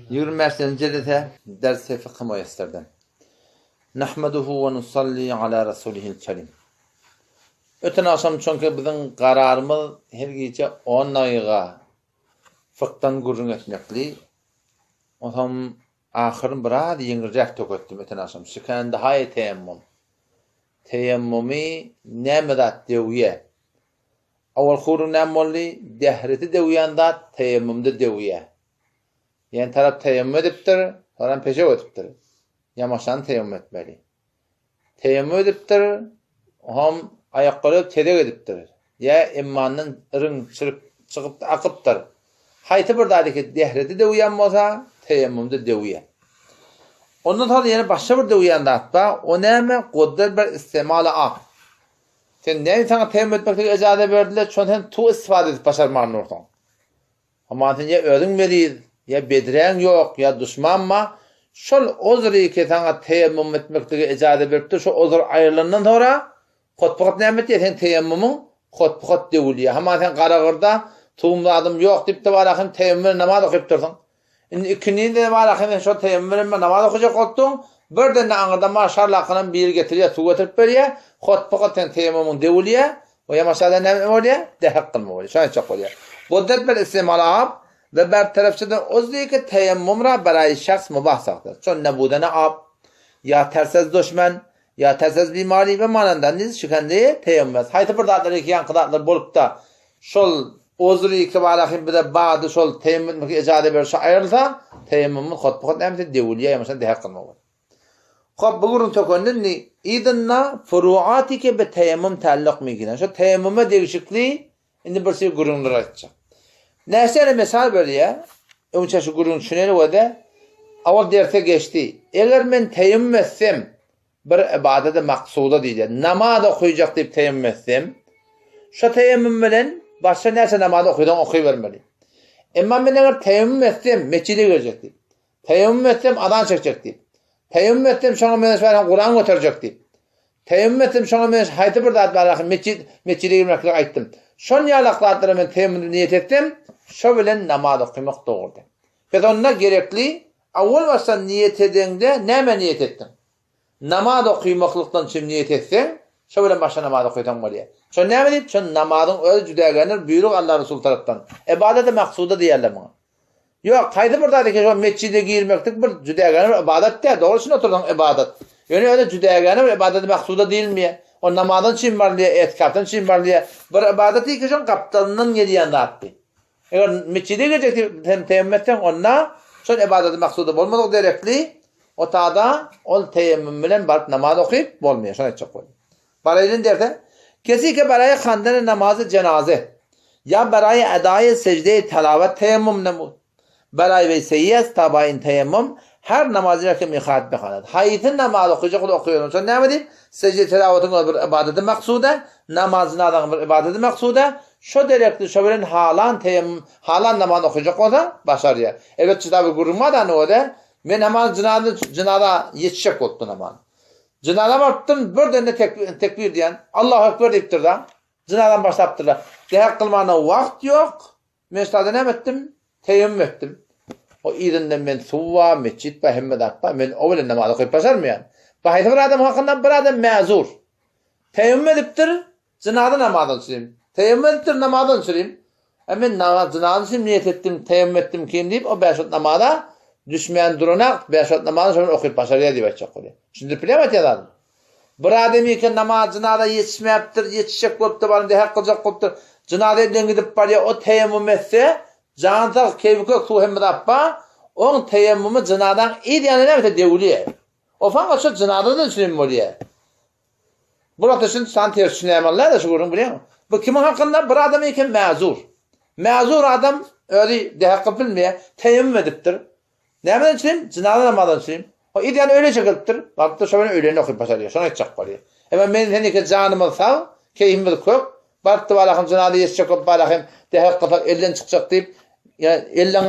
25. jildete ders-i fıkh müyesserden. Nahmaduhu ve nusalli ala rasulihil kerim. Öten akşam çünkü bizim kararımız her gece 10 ayga fıkhtan gurrun etmekli. O zaman ahırın biraz yengircek tökettim öten akşam. Şüken daha teyemmüm. Teyemmümi nemedat deviye. Awal khurun nemolli dehreti deviyandat teyemmümde deviye. Yani taraf teyemmüm ediptir, taraf peşe ötüptir. Yamaşan teyemmüm etmeli. Teyemmüm ediptir, ham ayakları tedek ediptir. Ya immanın ırın çıkıp akıptır. Hayti buradaki dehreti de uyanmasa, teyemmümde de uyan. Ondan sonra yani başka bir de uyandı atba, o neyme kudret bir istimali ak. Sen neyi sana teyemmüm etmekte icade verdiler, çünkü sen tu istifade edip başarmanın ortadan. Ama sen ya ödün veriyiz, ya bedren yok, ya düşmanma, şol ozri ki sana teyemmüm etmekte icade veriptir, şu ozr ayrılığından sonra kotpukot neymet diye sen teyemmümün kotpukot deviliyor. Ama sen karagırda tuğumlu adım yok deyip de var akın teyemmümün namaz okuyup dursun. İkinliğin de var akın şu teyemmümün namaz okuyacak oldun, birden de anırda maşallah akının bir getiriyor, su getirip veriyor, kotpukot sen teyemmümün deviliyor, o ya maşallah ne oluyor? Dehak kılma oluyor, şöyle çok oluyor. Kudret bir istimal ab, ve bertarafçıdan ozdi ki teyemmümra barayı şahs mubah saktır. Çon nebude ne ab, ya tersiz düşman, ya tersiz bimari ve manandan niz şükendeye teyemmez. Hayti buradadır iki yankıdatlar bolup da şol ozri ki barakim bir de bağdı şol teyemmüm icade bir şey ayrılsa teyemmümün khotpukot nemeti devulliye yamışan dehak kılma olur. Xob bugurun tökönün ni idinna furuati ki be teyemmüm taalluk migine. Şu teyemmüme değişikliği indi bir şey gurunlar açacak. Nesene misal böyle ya. Önce şu gurun şuneli o da avval derse geçti. Eğer men teyemmüm etsem bir ibadete maksuda diyeceğim. Namaz okuyacak deyip teyemmüm etsem şu teyemmüm bilen başka neyse namaz okuyuvermeli. Ama ben eğer teyemmüm etsem mescide girecek deyip. Teyemmüm etsem adan çekecek deyip. Teyemmüm etsem şuna men Kur'an götürecek deyip. Teyemmüm etsem şuna men hayti bir dat var mescide girmekle aytdım. Şon yalaklarlara men teyemmüm niyet ettim. Şu bilen namaz okumak doğrudur. Peki onunla gerekli, avval baştan niyet edende neme niyet ettin? Namaz okumaklıktan çim niyet etsen, şu bilen başta namaz okuyatan var ya. Şu neme deyip? Şu namazın öyle cüdegenir, büyürük Allah Resulü taraftan. İbadet-i maksuda diyerler bana. Yok, kaydı buradaki şu mescide girmektik bir cüdegenir ibadet de, doğrusunu oturdun ibadet. Yani öyle cüdegenir ibadet-i maksuda değil mi? O namazın çim var diye, etkaftan çim var diye. Bir ibadet değil ki şu kaptanının yedi yanında attı. Eğer mescide girecek teyemmüm etsen onunla son ibadet-i maksuda olmadık gerekli o tada ol teyemmüm bilen barıp namaz okuyup olmuyor. Şöyle çok koyayım. Barayın derse kesinlikle barayı kandene namazı cenaze ya barayı edayı secde-i telavet teyemmüm nemu barayı ve seyyez tabayin teyemmüm her namazı rakim ihadet bekhaned. Hayıtın namazı okuyacak olu okuyorum. Sonra ne diyeyim? Secde-i telavetin bir ibadet-i maksuda namazın adamı bir ibadet-i maksuda şu derekli şu bilen halan namaz okuyacak o da başarıya. Evet kitabı kurulmadan o da men hemen cınada yetişecek oldu namaz. Cınada baktım bir tane tekbir diyen Allahu Ekber deyiptir da cınadan başlayıptır da dehak kılmana vakt yok. Mescide ne ettim? Teyemmüm ettim. O idinden men suva mescid bahimmet atpa men o bilen namaz okuyup başarmayan. Bahayda bir adam hakkında bir adam mezur. Teyemmüm ediptir cınada namazını sileyim. Teyemmüm ettir namazını sileyim. Hemen namazını niyet ettim, teyemmüm ettim kim deyip o beşot namazda düşmeyen duruna beşot namazını sonra okuyup başarıya deyip açacak oluyor. Şimdi bilemet yazalım. Bir ademi ki namazına da yetişmeyiptir, yetişecek oluptur, bana dehak kılacak oluptur. Cınada elden gidip var ya o teyemmüm etse canıtak keyfi kök su hemmet appa onun teyemmümü cınadan iyi diyanı ne mete devliye. O fakat şu cınadan sileyim oluyor. Burada şimdi sen tersine emanlar da şu kurun biliyor musun? Bu kimin hakkında? Bir adam iken mezur. Mezur adam öyle dehak bilmiyor. Teyemmüm ediptir. Neyden için? Cinadan namazdan için. O ideyan öyle çekiliptir. Baktı şöyle öyleni okuyup başarıyor. Sonra edecek var ya. Hemen benim seni ki canımı sağ, keyfimi kök. Baktı balakım cinadı yetişecek olup balakım dehak kapak elden çıkacak deyip yani elden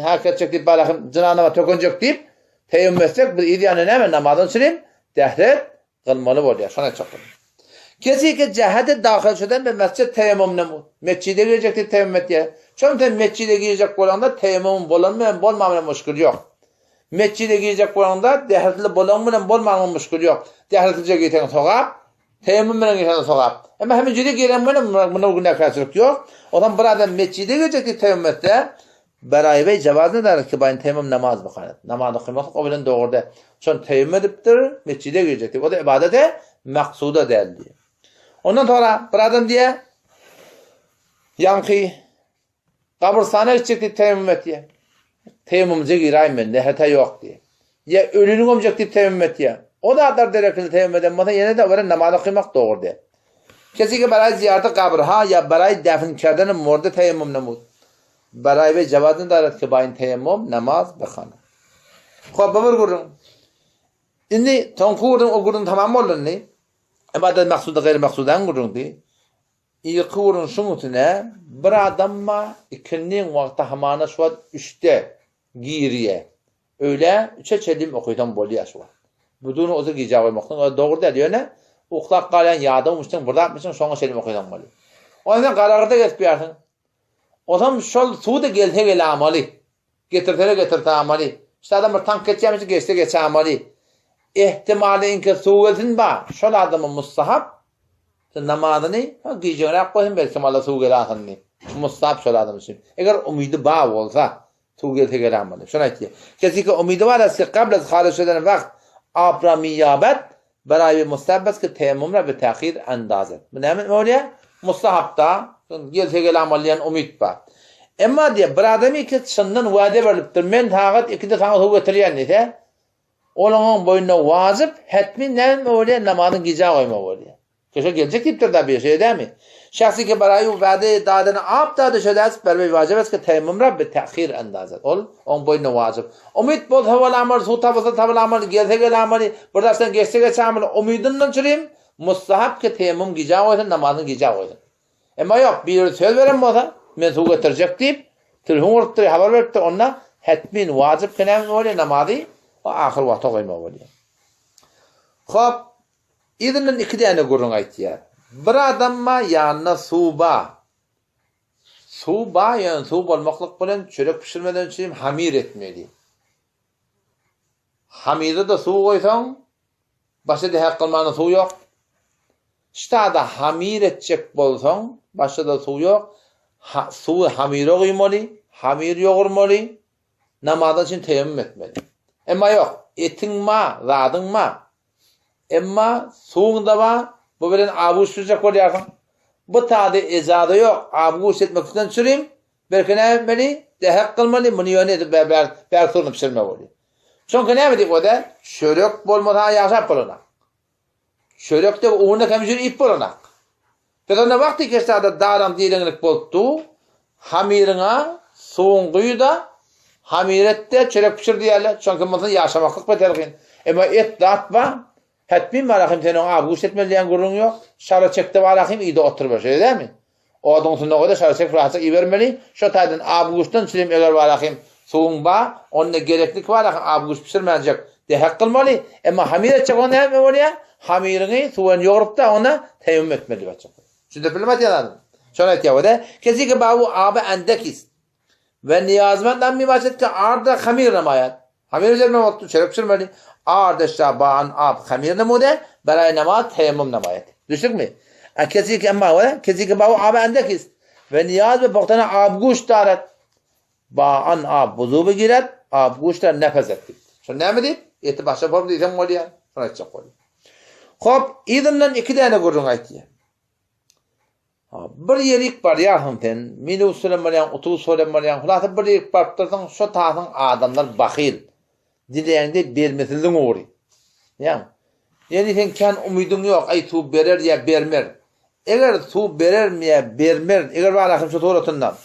hak edecek deyip balakım cinadama tökünecek deyip teyemmüm etsek bir ideyanı hemen namazdan için dehret kılmalı oluyor. Sonra edecek var. Kesinlikle cehade dahil şeden bir mescid teyemmüm nemud. Mescide girecekti teyemmüm et diye. Çünkü mescide girecek olanda teyemmüm bolmamına müşkül yok. Mescide girecek olanda dehretli bolmamına müşkül yok. Dehretlice giten sokak, teyemmümle giten sokak. Ama hemen cide giren buna günah karşılık yok. O zaman burada mescide girecekti teyemmüm etse, Beray ve cevazını der ki bayın teyemmüm namaz bakanı. Namazı kıymak o bilen doğruda. Çünkü teyemmüm ediptir, mescide girecekti. O da ibadete maksuda değil diye. Ondan sonra bir adam diye yankı kabristana gidecekti teyemmüm et diye. Teyemmümce gireyim ben, nehete yok diye. Ya ölünü gömecekti teyemmüm et diye. O da adlar derekli teyemmüm edemeden yine de var namazı kıymak doğru diye. Kesinlikle beray ziyareti kabr ha ya beray defin kerdenin morda teyemmüm nemud. Beray ve cevazını daret ki bayın teyemmüm namaz bakanı. Xo'p, bir gurun. Endi tonkurdun o gurun tamam oldu ne? İbadet maksuda gayri maksudan gurun di. İyi gurun şunutune bir adamma ikinin vakti hamana şuat 3'te giriye. Öyle 3'e çelim okuydan boluyor şuat. Budunu ozu giyeceği koymaktan doğru da diyor ne? Uqlaq qalan yadımmışsın burada atmışsın sonra çelim okuydan boluyor. O yüzden qararda geçip yarsın. O zaman şol suğu da gelse amali. Getirte amali. İşte adam bir tank geçeceğimiz geçse amali. İhtimali inki suğu gelsin ba. Şol adamın mustahap. Namazını giyeceğine koyun belki mala suğu gelasın. Mustahap şol adam için. Eğer umidi ba olsa suğu gelse amali. Şuna itiyor. Kesinlikle umidi var ise qabla xarij eden vakt abramiyabet برای مستحب است که تیمم را به تأخیر اندازد. بنابراین اولیه مستحب تا گلته گل عملیان امید با. اما diye bir adamı ki senden vade veriptir. Men tağat ikide tağat hu getiriyen neyse. Onun boyuna vazip hetmi nem öyle namazın giza koyma öyle. Kişi gelecek tiptir da bir şey değil mi? Şahsi ki barayı vade dadını ap da düşede است بر واجب است که تیمم را به تأخیر اندازد. On boyuna vazip. Umid bol haval amal su taval amal gelte gel amali buradan geçse amal umidinden çüreyim mustahap ki teyemmüm giza koysun namazın giza koysun. Ama yok bir söz veren olsa men su getirecek deyip telefon ortaya haber verdi ona hetmin vacip kenem öyle namazı o ahir vakti koyma öyle. Xo'p idinden iki tane gurun aytıyor. Bir adamma yanına suba yani su bolmaklık bilen çörek pişirmeden çüreyim hamir etmeli. Hamirde de su koysan başta da kılmanın su yok. İşte da hamir edecek bolsan başta da su yok. Su hamire koymalı, hamir yoğurmalı. Namazın için teyemmüm etmeli. Ama yok, etin ma, zadın ma. Ama suğunda var, bu bilen avuç sürecek oluyorsun. Bu tadı ezadı yok, avuç etmek için süreyim. Belki ne etmeli? Dehek kılmalı, bunu yöne edip belki sorunu pişirme oluyor. Çünkü ne dedik o da? Çörek bolmadan yaşap bulunak. Çörek de uğurda kemicir ip bulunak. Peki ne vakti ki işte dağlam diyelenlik boldu, hamirine soğun kuyu da hamirette çörek pişir diyorlar. Çünkü mesela yaşamaklık beterkin. Ama et de atma, hetmin varahim senin avuç etmeliyen gurun yok. Şarı çekti varahim iyi de oturma şey değil mi? O adamın sonuna da şarı çek rahatsa iyi vermeli. Şu taydın avuçtan çüreyim eğer varahim soğun ba, onunla gereklik varahim avuç pişirmeyecek. Dehek kılmalı. Ama hamir edecek onu hem oraya hamirini soğun yoğurup da ona teyemmüm etmeli bakacak. Şimdi bilmez yanadın. Şöyle etiyor da. Kesinlikle bu abi endekis. Ve niyazmenden mi bahset ki arda hamir namayet. Hamir üzerine oldu. Çörek pişirmeli. Arda şaban ab hamir namude. Beray namaz teyemmüm namayet. Düştük mü? Kesinlikle ama o da. Kesinlikle bu abi endekis. Ve niyaz ve baktana ab guş daret. Ba'an ab buzu giret. Ab guşlar nefes etti. Şunu ne mi deyip? Eti başa formu diyeceğim oluyor. Şunu edecek oluyor. Xo'p, idimden iki tane gurrun aytiyor. Bir yerik var ya hımten, mini söylemeliyen, utuğu söylemeliyen, hulası bir yerik barıptırsan, şu tahtın adamlar bakil. Dileyende bermesilin uğru. Yani sen ken umidun yok, ay tu berer ya bermer. Eğer tu berer mi ya bermer, eğer var akım şu tuğratından,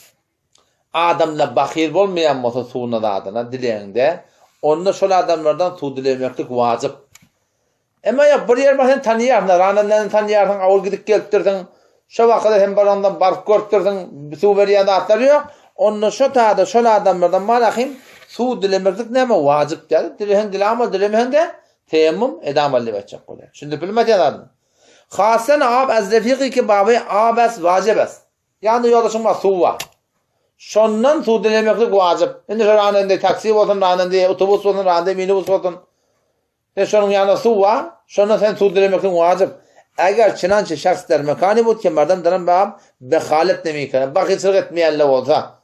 adamla bakil olmayan masa suğuna da adına dileyende, onunla şöyle adamlardan tu dilemeklik vacip. Ama ya bir yer bakın tanıyarsın, rananlarını tanıyarsın, avul gidip geliptirdin, şu vakıda hem barandan bark görtürdün, su veriyanda atları yok. Onunla şu taada, şöyle adamlardan malakim, su dilemeklik ne mi vacip dedi. Dilehen dilemen de teyemmüm edamalli veçecek oluyor. Şimdi bilmez yanadın. Hasen ab az refiqi ki babı abes vacibes. Yani yoldaşın var su var. Şondan su dilemeklik vacip. Şimdi şu ranende taksi olsun, ranende otobüs olsun, ranende minibüs olsun. Şonun yanında su var. Şondan sen su dilemeklik vacip. Eğer çınançı şahs der mekani bud ki merdem denen babam behalet nemikane. Bakıçılık etmeyenle olsa.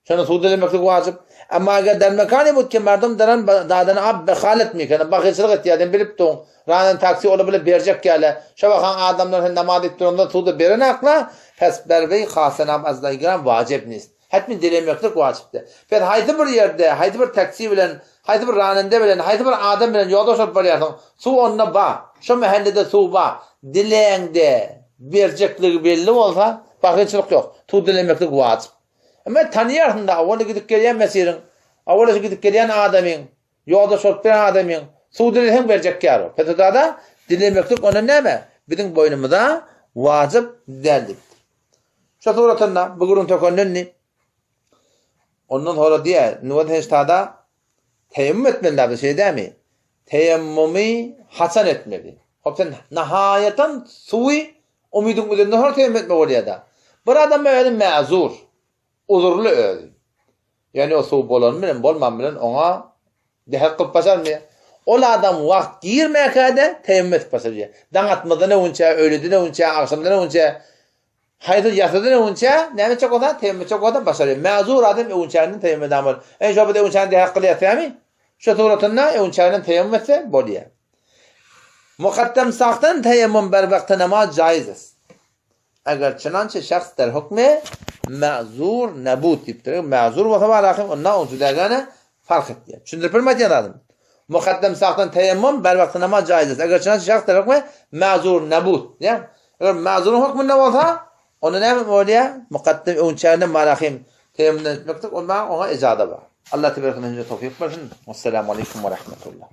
Şondan su dilemeklik vacip. Ama eğer der mekani bud ki merdem denen dadan ab behalet mikane. Bakıçılık etmeyenle bilip tuğun. Ranende taksi olabilir verecek gele. Şabakan adamlar namaz ettiğinde su da veren akla. Pes berbeyi hasen ab az da giren vacip nis. Hatmi dilemeklik vacipti. Ben haydi bir yerde, haydi bir taksi bilen, haydi bir ranende bilen, haydi bir adam bilen yoldaş olup barıyordun. Su onunla ba. Şu mahallede su ba. Dileğinde vereceklik belli olsa bakıcılık yok. Tu dilemeklik vacip. Ama tanıyarsın da avvela gidip gelen mesirin, avvela gidip gelen adamın, yoldaş olup bilen adamın su dileğin verecek yarı. Petada da dilemeklik onun neme? Bizim boynumuzda vacip deldik. Şu suratında bu gurun tökönünni ondan sonra diye nüvet heştada teyemmüm etmeliler bir şey değil mi? Teyemmümü hasan etmeli. Hopsen nihayeten suyu umidun üzerinde sonra teyemmüm etme oluyor da. Bir adam böyle mezur, uzurlu öldü. Yani o su bolan bilen, bolman bilen ona dehak kılıp basar mı? O adam vakt girmeye kadar teyemmüm etip basar. Danatmadan önce, öğleden önce, akşamdan önce, hayır yasadan önce ne çok olan teyemmüm çok olan başarıyor. Mezur adam öncenin teyemmüm edamır. En şöyle öncenin de hakkı yatıyor. Şu suratında öncenin teyemmüm etse boluyor. Mukaddem sağtan teyemmüm ber vakti namaz caiz. Eğer çınançı şahs der hükmü mezur nebut tiptir. Mezur ve sabah lakim onunla ucudagana fark ediyor. Çünkü bilmediğin adam. Mukaddem sağtan teyemmüm ber vakti namaz caiz. Eğer çınançı şahs der hükmü mezur nebut. Eğer mezurun hükmü ne olsa onu ne oluyor? Mukaddem önçerine malahim teyemmümden etmektir. Ona icade var. Allah tebarek ve teala tevfik versin. Vesselamu aleyküm ve rahmetullah.